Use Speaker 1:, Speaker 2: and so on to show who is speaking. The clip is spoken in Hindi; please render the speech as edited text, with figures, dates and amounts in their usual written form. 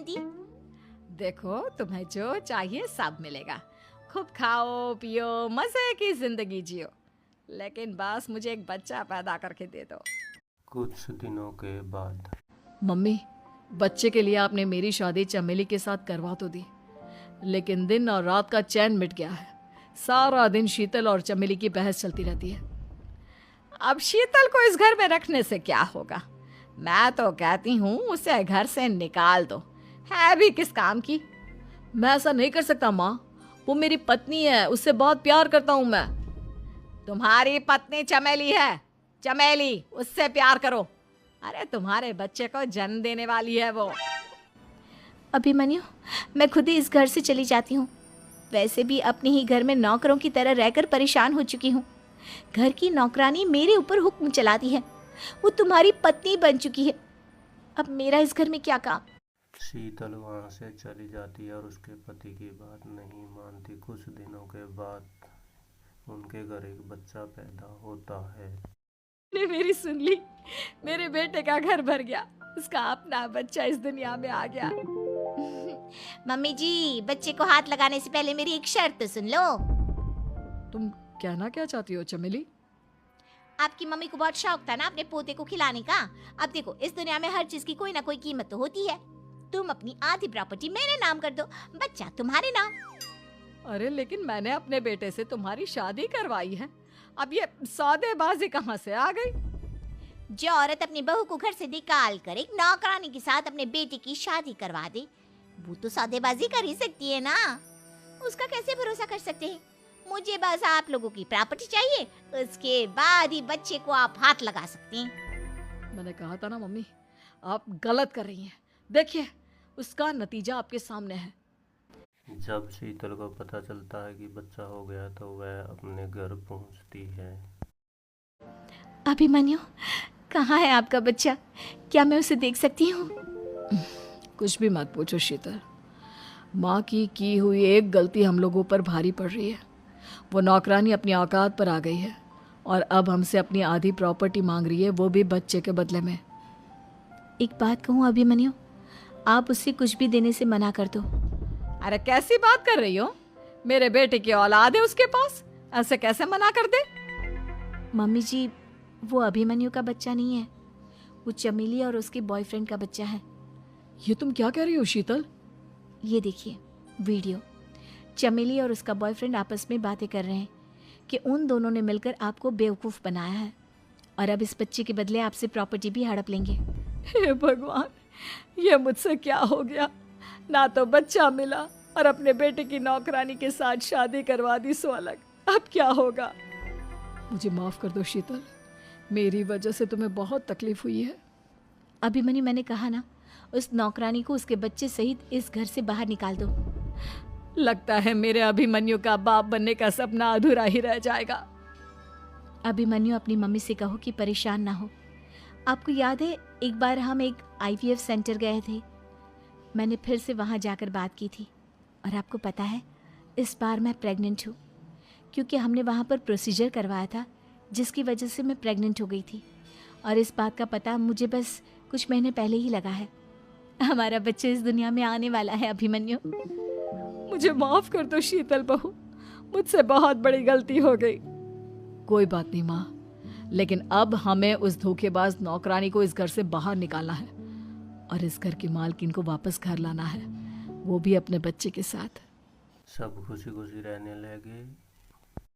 Speaker 1: दी।
Speaker 2: देखो, तुम्हें जो चाहिए सब मिलेगा। खूब खाओ पियो, मजे की जिंदगी जियो, लेकिन बस मुझे एक बच्चा पैदा करके दे दो।
Speaker 3: कुछ दिनों के बाद।
Speaker 2: मम्मी, बच्चे के लिए आपने मेरी शादी चमेली के साथ करवा तो दी, लेकिन दिन और रात का चैन मिट गया है। सारा दिन शीतल और चमेली की बहस चलती रहती है। अब शीतल को इस घर में रखने से क्या होगा? मैं तो कहती हूँ उसे घर से निकाल दो, है भी किस काम की। मैं ऐसा नहीं कर सकता माँ, वो मेरी पत्नी है, उससे बहुत प्यार करता हूँ मैं। तुम्हारी पत्नी चमेली है, चमेली, उससे प्यार करो। अरे तुम्हारे बच्चे को जन्म देने वाली है वो।
Speaker 1: अभिमन्यु, मैं खुद ही इस घर से चली जाती हूँ। वैसे भी अपने ही घर में नौकरों की तरह रहकर परेशान हो चुकी हूँ। घर की नौकरानी मेरे ऊपर हुक्म चलाती है। वो तुम्हारी पत्नी बन चुकी है। अब मेरा इस घर में क्या काम?
Speaker 3: शीतल वहां से चली जाती है और उसके पति की बात नहीं मानती। कुछ दिनों के बाद उनके घर एक बच्चा पैदा होता है।
Speaker 2: ने मेरी सुन ली, मेरे बेटे का घर भर गया, उसका अपना बच्चा इस दुनिया में आ गया।
Speaker 1: मम्मी जी, बच्चे को हाथ लगाने से पहले मेरी एक शर्त तो सुन लो।
Speaker 2: तुम कहना क्या चाहती हो चमेली?
Speaker 1: आपकी मम्मी को बहुत शौक था ना अपने पोते को खिलाने का। अब देखो, इस दुनिया में हर चीज की कोई ना कोई कीमत तो होती है। तुम अपनी आधी प्रॉपर्टी मेरे नाम कर दो, बच्चा तुम्हारे नाम।
Speaker 2: अरे लेकिन मैंने अपने बेटे से तुम्हारी शादी करवाई है, अब ये सौदेबाजी कहाँ से आ गई?
Speaker 1: जो औरत अपनी बहू को घर से निकाल कर एक नौकरानी के साथ अपने बेटे की शादी करवा दे, वो तो सौदेबाजी कर ही सकती है ना। उसका कैसे भरोसा कर सकते हैं? मुझे बस आप लोगों की प्रॉपर्टी चाहिए, उसके बाद ही बच्चे को आप हाथ लगा सकते हैं।
Speaker 2: मैंने कहा था ना मम्मी, आप गलत कर रही हैं। देखिए, उसका नतीजा आपके सामने है।
Speaker 3: जब शीतल को पता चलता है कि बच्चा हो गया तो वह अपने घर पहुंचती है।
Speaker 1: अभिमन्यु, कहाँ है आपका बच्चा? क्या मैं उसे देख सकती हूँ?
Speaker 2: कुछ भी मत पूछो शीतल, माँ की हुई एक गलती हम लोगों पर भारी पड़ रही है। वो नौकरानी अपनी औकात पर आ गई है और अब हमसे अपनी आधी प्रॉपर्टी मांग रही है, वो भी बच्चे के बदले में।
Speaker 1: एक बात कहूँ अभिमन्यु, आप उससे कुछ भी देने से मना कर दो।
Speaker 2: अरे कैसी बात कर रही हो? मेरे बेटे की औलाद है उसके पास, ऐसे कैसे मना कर दे?
Speaker 1: मम्मी जी, वो अभिमन्यु का बच्चा नहीं है, वो चमेली और उसके बॉयफ्रेंड का बच्चा है।
Speaker 2: ये तुम क्या कह रही हो शीतल?
Speaker 1: ये देखिए वीडियो। चमेली और उसका बॉयफ्रेंड आपस में बातें कर रहे हैं कि उन दोनों ने मिलकर आपको बेवकूफ़ बनाया है और अब इस बच्चे के बदले आपसे प्रॉपर्टी भी हड़प लेंगे।
Speaker 2: हे भगवान, ये मुझसे क्या हो गया? ना तो बच्चा मिला और अपने बेटे की नौकरानी के साथ शादी करवा दी सो अलग। अब क्या होगा? मुझे माफ कर दो शीतल, मेरी वजह से तुम्हें बहुत तकलीफ हुई है।
Speaker 1: अभिमन्यु, मैंने कहा ना, उस नौकरानी को उसके बच्चे सहित इस घर से बाहर निकाल दो।
Speaker 2: लगता है मेरे अभिमन्यु का बाप बनने का सपना अधूरा ही रह जाएगा।
Speaker 1: अभिमन्यु, अपनी मम्मी से कहो कि परेशान ना हो। आपको याद है, एक बार हम एक IVF सेंटर गए थे। मैंने फिर से वहाँ जाकर बात की थी और आपको पता है, इस बार मैं प्रेग्नेंट हूँ, क्योंकि हमने वहाँ पर प्रोसीजर करवाया था जिसकी वजह से मैं प्रेग्नेंट हो गई थी। और इस बात का पता मुझे बस कुछ महीने पहले ही लगा है। हमारा बच्चा इस दुनिया में आने वाला है अभिमन्यु।
Speaker 2: मुझे माफ कर दो शीतल बहू, मुझसे बहुत बड़ी गलती हो गई। कोई बात नहीं माँ, लेकिन अब हमें उस धोखेबाज नौकरानी को इस घर से बाहर निकालना है और इस घर की मालकिन को वापस घर लाना है, वो भी अपने बच्चे के साथ।
Speaker 3: सब खुशी खुशी रहने लगे।